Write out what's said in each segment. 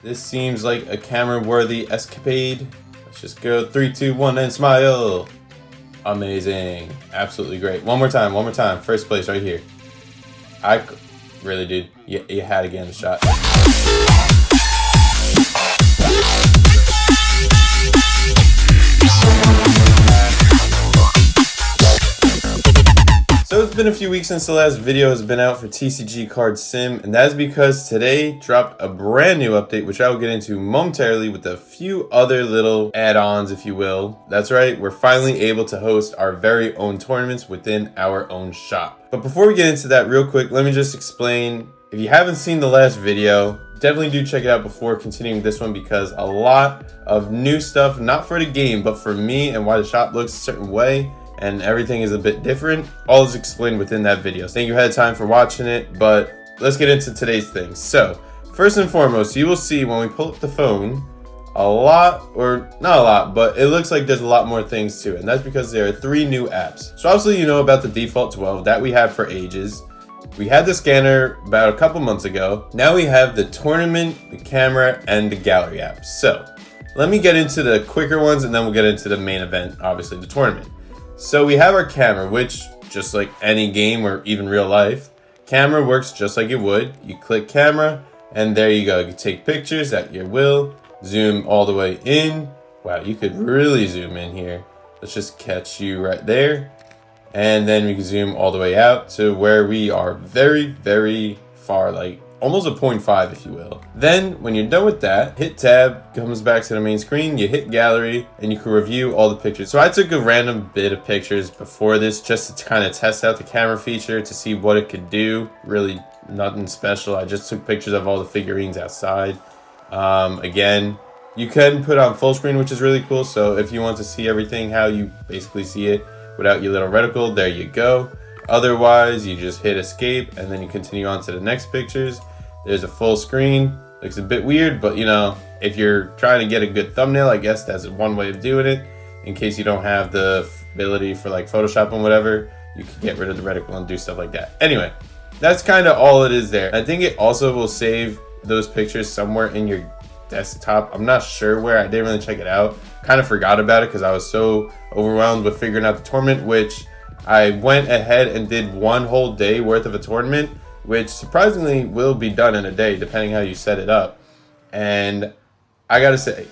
This seems like a camera-worthy escapade. Let's just go 3, 2, 1, and smile. Amazing. Absolutely great. One more time. First place right here. Really, dude. You had to get in the shot. So it's been a few weeks since the last video has been out for TCG Card Sim, and that is because today dropped a brand new update, which I will get into momentarily with a few other little add-ons, if you will. That's right, we're finally able to host our very own tournaments within our own shop. But before we get into that real quick, let me just explain. If you haven't seen the last video, definitely do check it out before continuing this one, because a lot of new stuff, not for the game, but for me and why the shop looks a certain way, and everything is a bit different, all is explained within that video. Thank you ahead of time for watching it, but let's get into today's things. So, first and foremost, you will see when we pull up the phone, a lot, or not a lot, but it looks like there's a lot more things to it, and that's because there are 3 new apps. So obviously you know about the default 12 that we have for ages. We had the scanner about a couple months ago. Now we have the tournament, the camera, and the gallery apps. So, let me get into the quicker ones, and then we'll get into the main event, obviously the tournament. So we have our camera, which, just like any game or even real life, camera works just like it would. You click camera, and there you go. You can take pictures at your will, zoom all the way in. Wow, you could really zoom in here. Let's just catch you right there. And then we can zoom all the way out to where we are very, very far, like almost a 0.5, if you will. Then when you're done with that, hit tab, comes back to the main screen, you hit gallery, and you can review all the pictures. So I took a random bit of pictures before this just to kind of test out the camera feature to see what it could do. Really nothing special. I just took pictures of all the figurines outside. Again, you can put on full screen, which is really cool. So if you want to see everything how you basically see it without your little reticle, there you go. Otherwise, you just hit escape and then you continue on to the next pictures. There's a full screen. Looks a bit weird, but you know, if you're trying to get a good thumbnail, I guess that's one way of doing it. In case you don't have the ability for like Photoshop and whatever, you can get rid of the reticle and do stuff like that. Anyway, that's kind of all it is there. I think it also will save those pictures somewhere in your desktop. I'm not sure where. I didn't really check it out. Kind of forgot about it because I was so overwhelmed with figuring out the tournament, which I went ahead and did one whole day worth of a tournament, which surprisingly will be done in a day depending how you set it up. And I gotta say,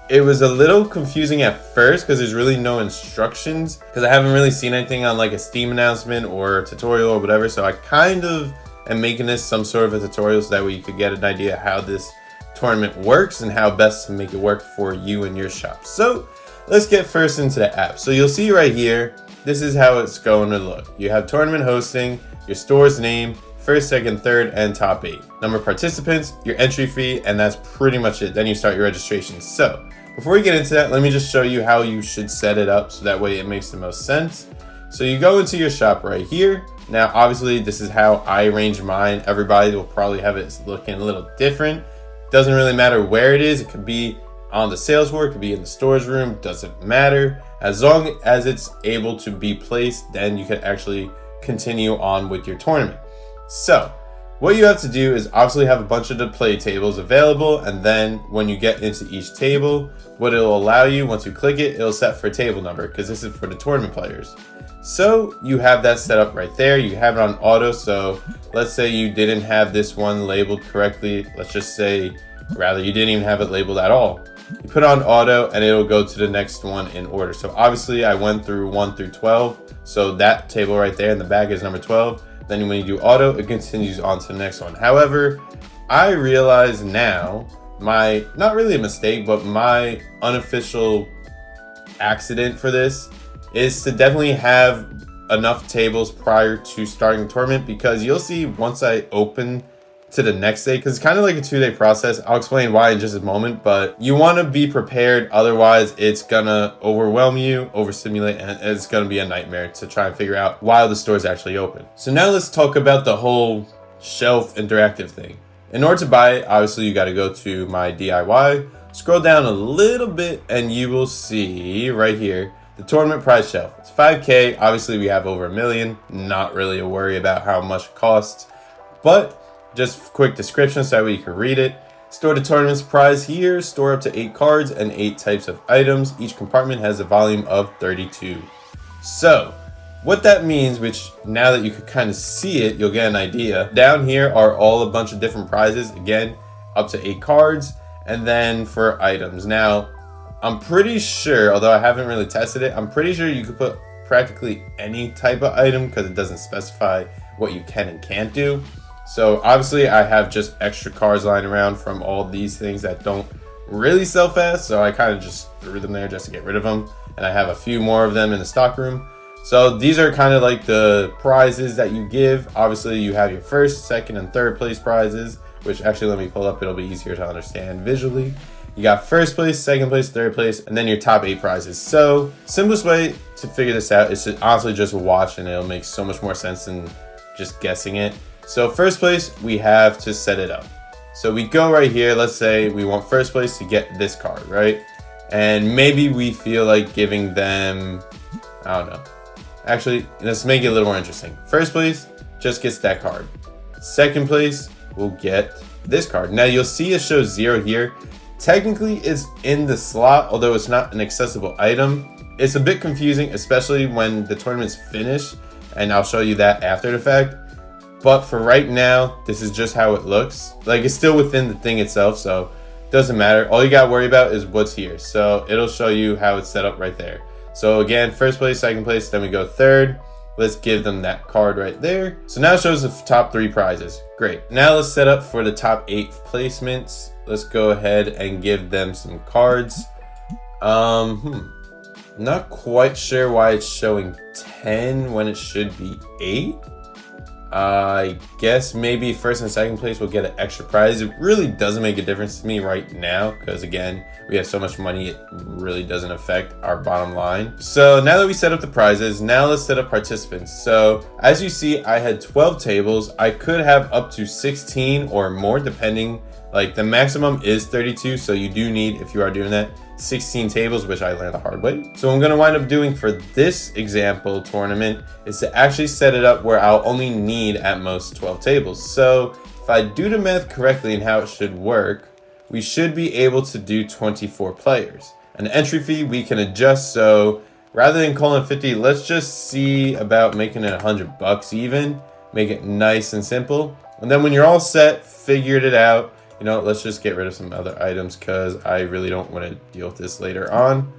it was a little confusing at first because there's really no instructions, because I haven't really seen anything on like a Steam announcement or a tutorial or whatever. So I kind of am making this some sort of a tutorial so that way you could get an idea how this tournament works and how best to make it work for you and your shop. So let's get first into the app. So you'll see right here, this is how it's going to look. You have tournament hosting, your store's name, first, second, third, and top 8. Number of participants, your entry fee, and that's pretty much it. Then you start your registration. So before we get into that, let me just show you how you should set it up so that way it makes the most sense. So you go into your shop right here. Now, obviously, this is how I arrange mine. Everybody will probably have it looking a little different. Doesn't really matter where it is. It could be on the sales floor, it could be in the stores room, doesn't matter. As long as it's able to be placed, then you can actually continue on with your tournament. So what you have to do is obviously have a bunch of the play tables available, and then when you get into each table, what it'll allow you, once you click it, it'll set for table number, because this is for the tournament players. So you have that set up right there. You have it on auto. So let's say you didn't have this one labeled correctly. Let's just say, rather, you didn't even have it labeled at all. You put on auto and it'll go to the next one in order. So obviously I went through 1 through 12. So that table right there in the back is number 12. Then when you do auto, it continues on to the next one. However, I realize now not really a mistake, but my unofficial accident for this is to definitely have enough tables prior to starting the tournament, because you'll see once I open to the next day, because it's kind of like a 2-day process. I'll explain why in just a moment, but you want to be prepared. Otherwise, it's gonna overwhelm you, overstimulate, and it's gonna be a nightmare to try and figure out while the store's actually open. So now let's talk about the whole shelf interactive thing. In order to buy it, obviously you got to go to my DIY, scroll down a little bit, and you will see right here the tournament prize shelf. It's 5K. Obviously we have over 1 million. Not really a worry about how much it costs, but just quick description so that way you can read it. Store the tournament's prize here. Store up to 8 cards and 8 types of items. Each compartment has a volume of 32. So, what that means, which now that you can kind of see it, you'll get an idea. Down here are all a bunch of different prizes. Again, up to 8 cards. And then for items. Now, I'm pretty sure, although I haven't really tested it, I'm pretty sure you could put practically any type of item because it doesn't specify what you can and can't do. So obviously I have just extra cards lying around from all these things that don't really sell fast. So I kind of just threw them there just to get rid of them. And I have a few more of them in the stock room. So these are kind of like the prizes that you give. Obviously you have your first, second, and third place prizes, which actually let me pull up, it'll be easier to understand visually. You got first place, second place, third place, and then your top 8 prizes. So simplest way to figure this out is to honestly just watch, and it'll make so much more sense than just guessing it. So first place, we have to set it up. So we go right here, let's say we want first place to get this card, right? And maybe we feel like giving them, I don't know. Actually, let's make it a little more interesting. First place just gets that card. Second place will get this card. Now you'll see it shows 0 here. Technically it's in the slot, although it's not an accessible item. It's a bit confusing, especially when the tournament's finished, and I'll show you that after the fact. But for right now, this is just how it looks. Like, it's still within the thing itself, so it doesn't matter. All you gotta worry about is what's here. So it'll show you how it's set up right there. So again, first place, second place, then we go third. Let's give them that card right there. So now it shows the top 3 prizes. Great. Now let's set up for the top 8 placements. Let's go ahead and give them some cards. Not quite sure why it's showing 10 when it should be 8. I guess maybe first and second place will get an extra prize. It really doesn't make a difference to me right now because, again, we have so much money, it really doesn't affect our bottom line. So now that we set up the prizes, now let's set up participants. So as you see, I had 12 tables. I could have up to 16 or more depending. Like, the maximum is 32, so you do need, if you are doing that, 16 tables, which I learned the hard way. So what I'm going to wind up doing for this example tournament is to actually set it up where I'll only need at most 12 tables. So if I do the math correctly and how it should work, we should be able to do 24 players. An entry fee we can adjust, so rather than calling it 50, let's just see about making it $100 even. Make it nice and simple. And then when you're all set, figured it out, you know, let's just get rid of some other items because I really don't want to deal with this later on.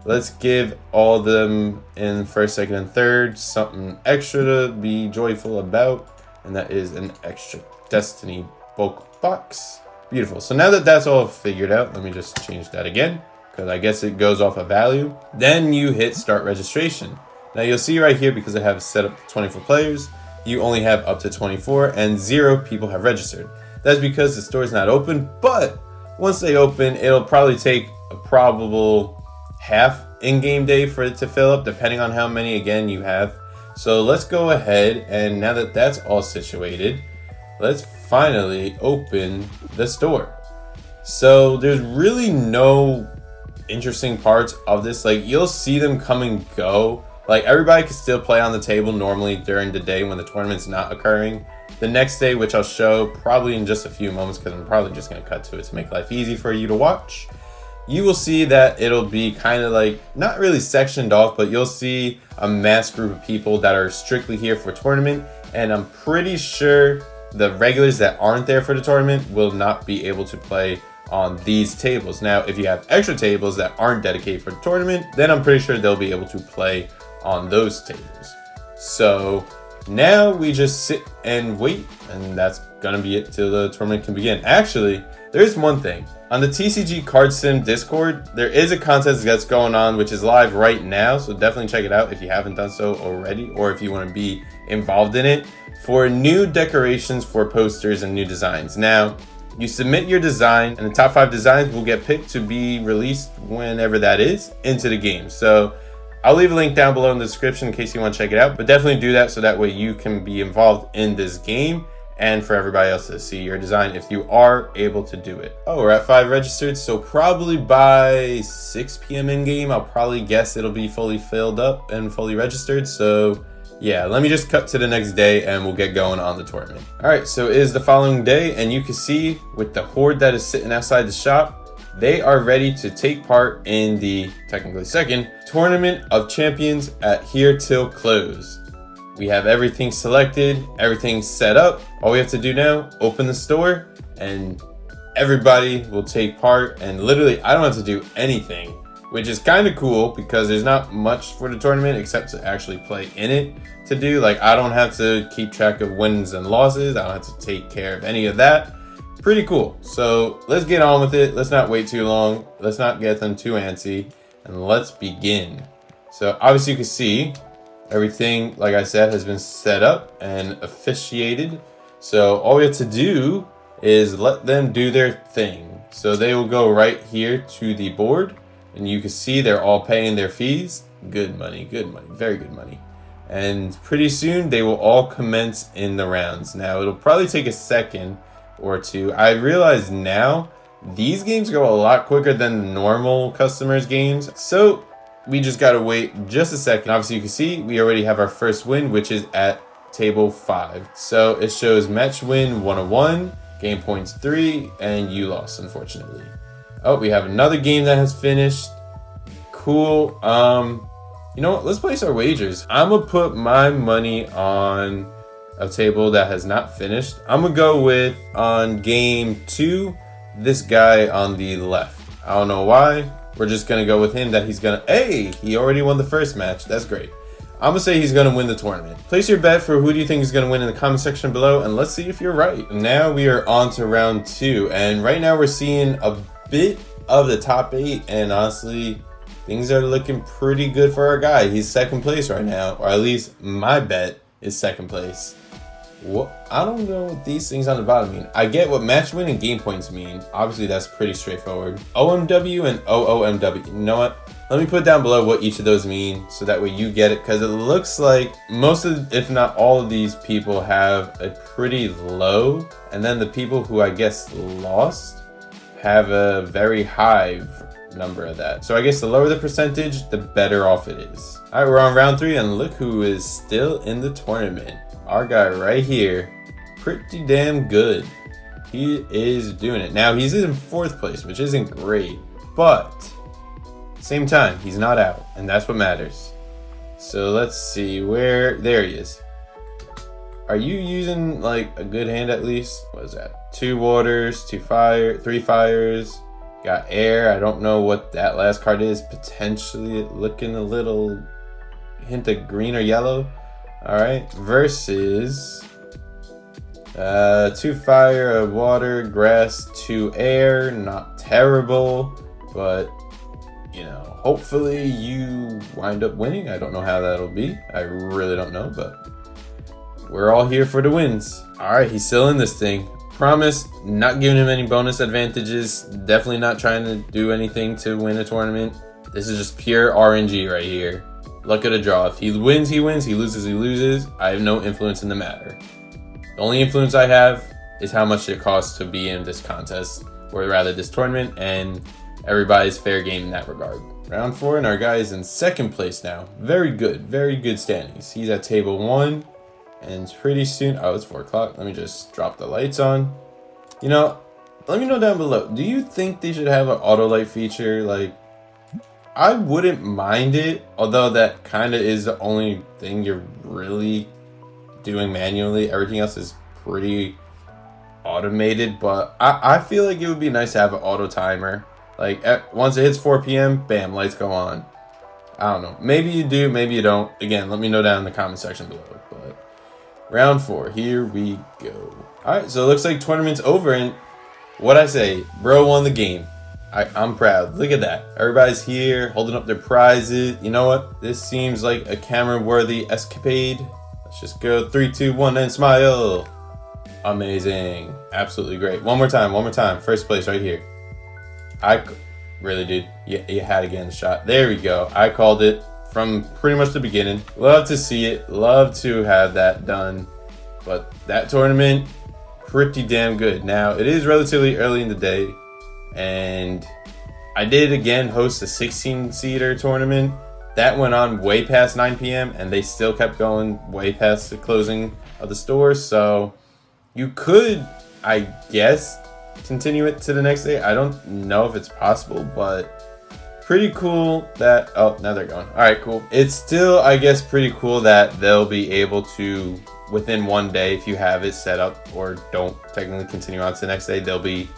Let's give all of them in first, second, and third something extra to be joyful about. And that is an extra Destiny bulk box. Beautiful. So now that that's all figured out, let me just change that again because I guess it goes off a value. Then you hit start registration. Now you'll see right here, because I have set up 24 players, you only have up to 24 and 0 people have registered. That's because the store is not open, but once they open, it'll probably take a probable half in-game day for it to fill up, depending on how many, again, you have. So let's go ahead, and now that that's all situated, let's finally open the store. So there's really no interesting parts of this. Like, you'll see them come and go. Like, everybody can still play on the table normally during the day when the tournament's not occurring. The next day, which I'll show probably in just a few moments because I'm probably just going to cut to it to make life easy for you to watch, you will see that it'll be kind of like, not really sectioned off, but you'll see a mass group of people that are strictly here for tournament. And I'm pretty sure the regulars that aren't there for the tournament will not be able to play on these tables. Now, if you have extra tables that aren't dedicated for the tournament, then I'm pretty sure they'll be able to play on those tables. So now we just sit and wait, and that's gonna be it till the tournament can begin. Actually, there's one thing. On the TCG Card Sim Discord, there is a contest that's going on, which is live right now, so definitely check it out if you haven't done so already, or if you want to be involved in it, for new decorations for posters and new designs. Now, you submit your design, and the top 5 designs will get picked to be released whenever that is into the game. So I'll leave a link down below in the description in case you want to check it out, but definitely do that so that way you can be involved in this game and for everybody else to see your design if you are able to do it. Oh, we're at 5 registered, so probably by 6 p.m. in game, I'll probably guess it'll be fully filled up and fully registered. So yeah, let me just cut to the next day and we'll get going on the tournament. All right, so it is the following day, and you can see with the horde that is sitting outside the shop, they are ready to take part in the technically second Tournament of Champions at Here Till Close. We have everything selected, everything set up. All we have to do now, open the store, and everybody will take part. And literally, I don't have to do anything, which is kind of cool because there's not much for the tournament except to actually play in it to do. Like, I don't have to keep track of wins and losses. I don't have to take care of any of that. Pretty cool. So let's get on with it. Let's not wait too long. Let's not get them too antsy, and let's begin. So obviously you can see everything, like I said, has been set up and officiated. So all we have to do is let them do their thing. So they will go right here to the board, and you can see they're all paying their fees. Good money, very good money. And pretty soon they will all commence in the rounds. Now it'll probably take a second or two. I realize now these games go a lot quicker than normal customers games. So we just gotta wait just a second. Obviously you can see we already have our first win, which is at table 5. So it shows match win 101, game points 3, and you lost, unfortunately. Oh, we have another game that has finished. Cool. You know what? Let's place our wagers. I'm gonna put my money on a table that has not finished. I'm gonna go with, on game 2, this guy on the left. I don't know why. We're just gonna go with him that he's gonna, hey, he already won the first match. That's great. I'm gonna say he's gonna win the tournament. Place your bet for who do you think is gonna win in the comment section below, and let's see if you're right. Now we are on to round 2, and right now we're seeing a bit of the top 8, and honestly, things are looking pretty good for our guy. He's second place right now, or at least my bet is second place. What? I don't know what these things on the bottom mean. I get what match win and game points mean. Obviously, that's pretty straightforward. OMW and OOMW. You know what? Let me put down below what each of those mean so that way you get it, because it looks like most of, if not all of these people have a pretty low, and then the people who I guess lost have a very high number of that. So I guess the lower the percentage, the better off it is. All right, we're on round 3, and look who is still in the tournament. Our guy right here, pretty damn good. He is doing it. Now he's in 4th place, which isn't great, but at the same time, he's not out, and that's what matters. So let's see where, there he is. Are you using like a good hand at least? What is that? 2 waters, 2 fire, 3 fires, got air. I don't know what that last card is. Potentially looking a little hint of green or yellow. All right, versus 2 fire, a water, grass, 2 air. Not terrible, but you know, hopefully you wind up winning. I don't know how that'll be. I really don't know, but we're all here for the wins. All right, he's still in this thing. Promise, not giving him any bonus advantages. Definitely not trying to do anything to win a tournament. This is just pure RNG right here. Luck of the draw. If he wins, he wins. He loses, he loses. I have no influence in the matter. The only influence I have is how much it costs to be in this contest, or rather this tournament, and everybody's fair game in that regard. Round 4, and our guy is in 2nd place now. Very good standings. He's at table 1, and pretty soon, oh, it's 4 o'clock. Let me just drop the lights on. You know, let me know down below. Do you think they should have an auto light feature? Like, I wouldn't mind it, although that kind of is the only thing you're really doing manually. Everything else is pretty automated, but I feel like it would be nice to have an auto timer. Like, once it hits 4 p.m., bam, lights go on. I don't know. Maybe you do, maybe you don't. Again, let me know down in the comment section below. But round 4, here we go. All right, so it looks like tournament's over, and what I say, bro won the game. I'm proud. Look at that. Everybody's here holding up their prizes. You know what? This seems like a camera-worthy escapade. Let's just go 3, 2, 1, and smile. Amazing. Absolutely great. One more time. 1st place right here. Really, dude. You had to get in the shot. There we go. I called it from pretty much the beginning. Love to see it. Love to have that done. But that tournament, pretty damn good. Now, it is relatively early in the day, and I did again host a 16-seater tournament, That went on way past 9 p.m. and they still kept going way past the closing of the store. So you could, I guess, continue it to the next day. I don't know if it's possible, but pretty cool that, oh, now they're going. All right, cool. It's still, I guess, pretty cool that they'll be able to, within one day, if you have it set up or don't technically continue on to the next day, they'll be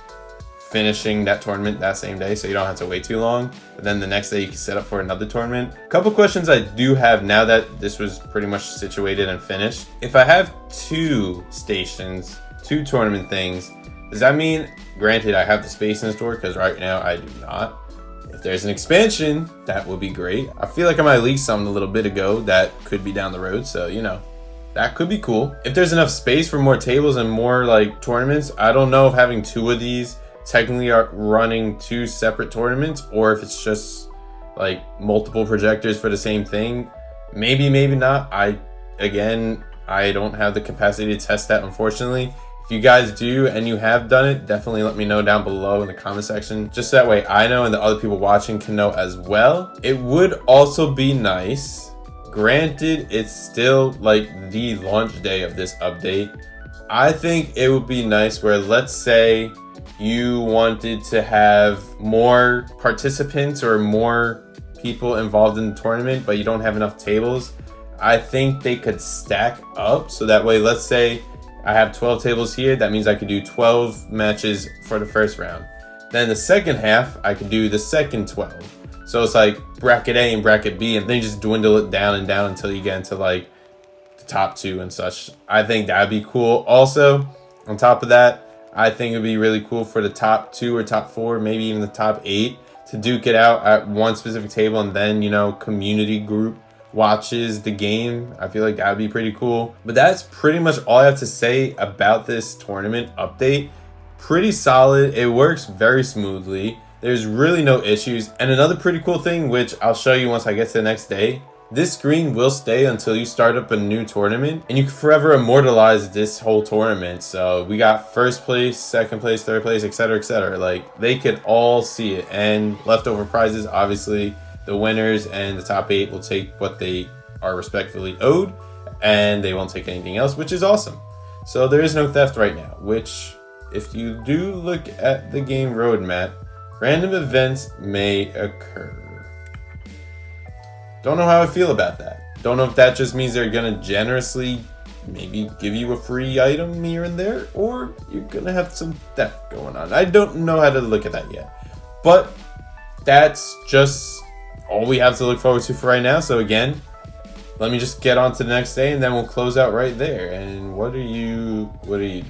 finishing that tournament that same day, so you don't have to wait too long. But then the next day you can set up for another tournament. A couple questions I do have now that this was pretty much situated and finished. If I have 2 stations, 2 tournament things, does that mean, granted I have the space in the store because right now I do not. If there's an expansion, that would be great. I feel like I might leak something a little bit ago that could be down the road, so you know, that could be cool. If there's enough space for more tables and more like tournaments, I don't know if having 2 of these technically are running 2 separate tournaments or if it's just like multiple projectors for the same thing. Maybe not. I don't have the capacity to test that, unfortunately. If you guys do and you have done it, definitely let me know down below in the comment section, just that way I know and the other people watching can know as well. It would also be nice, granted it's still like the launch day of this update, I think it would be nice where, let's say you wanted to have more participants or more people involved in the tournament, but you don't have enough tables. I think they could stack up, so that way, let's say I have 12 tables here, that means I could do 12 matches for the first round. Then the second half, I could do the second 12. So it's like bracket A and bracket B, and then you just dwindle it down and down until you get into like the top 2 and such. I think that'd be cool. Also, on top of that, I think it'd be really cool for the top 2 or top 4, maybe even the top 8, to duke it out at one specific table, and then, you know, community group watches the game. I feel like that'd be pretty cool. But that's pretty much all I have to say about this tournament update. Pretty solid. It works very smoothly. There's really no issues. And another pretty cool thing, which I'll show you once I get to the next day, this screen will stay until you start up a new tournament, and you can forever immortalize this whole tournament. So we got first place, second place, third place, etc., etc. Like, they could all see it, and leftover prizes, obviously the winners and the top 8 will take what they are respectfully owed, and they won't take anything else, which is awesome. So there is no theft right now, which, if you do look at the game roadmap, random events may occur. Don't know how I feel about that. Don't know if that just means they're gonna generously maybe give you a free item here and there, or you're gonna have some theft going on. I don't know how to look at that yet. But that's just all we have to look forward to for right now. So again, let me just get on to the next day and then we'll close out right there. And what are you doing?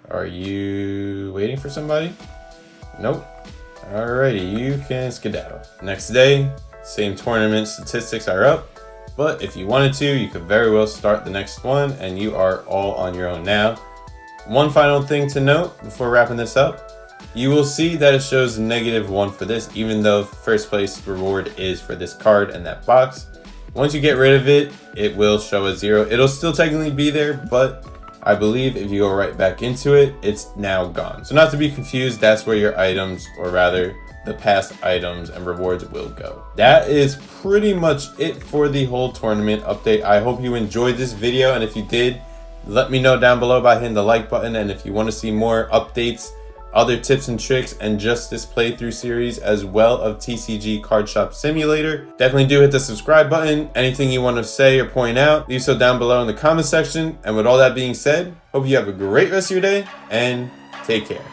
Are you waiting for somebody? Nope. Alrighty, you can skedaddle. Next day, same tournament statistics are up, but if you wanted to, you could very well start the next one, and you are all on your own now. One final thing to note before wrapping this up, you will see that it shows -1 for this, even though first place reward is for this card and that box. Once you get rid of it, it will show a 0. It'll still technically be there, but I believe if you go right back into it, it's now gone. So not to be confused, that's where your items, or rather the past items and rewards, will go. That is pretty much it for the whole tournament update. I hope you enjoyed this video, and if you did, let me know down below by hitting the like button. And if you want to see more updates, other tips and tricks, and just this playthrough series as well of TCG Card Shop Simulator, definitely do hit the subscribe button. Anything you want to say or point out, leave so down below in the comment section. And with all that being said, hope you have a great rest of your day, and take care.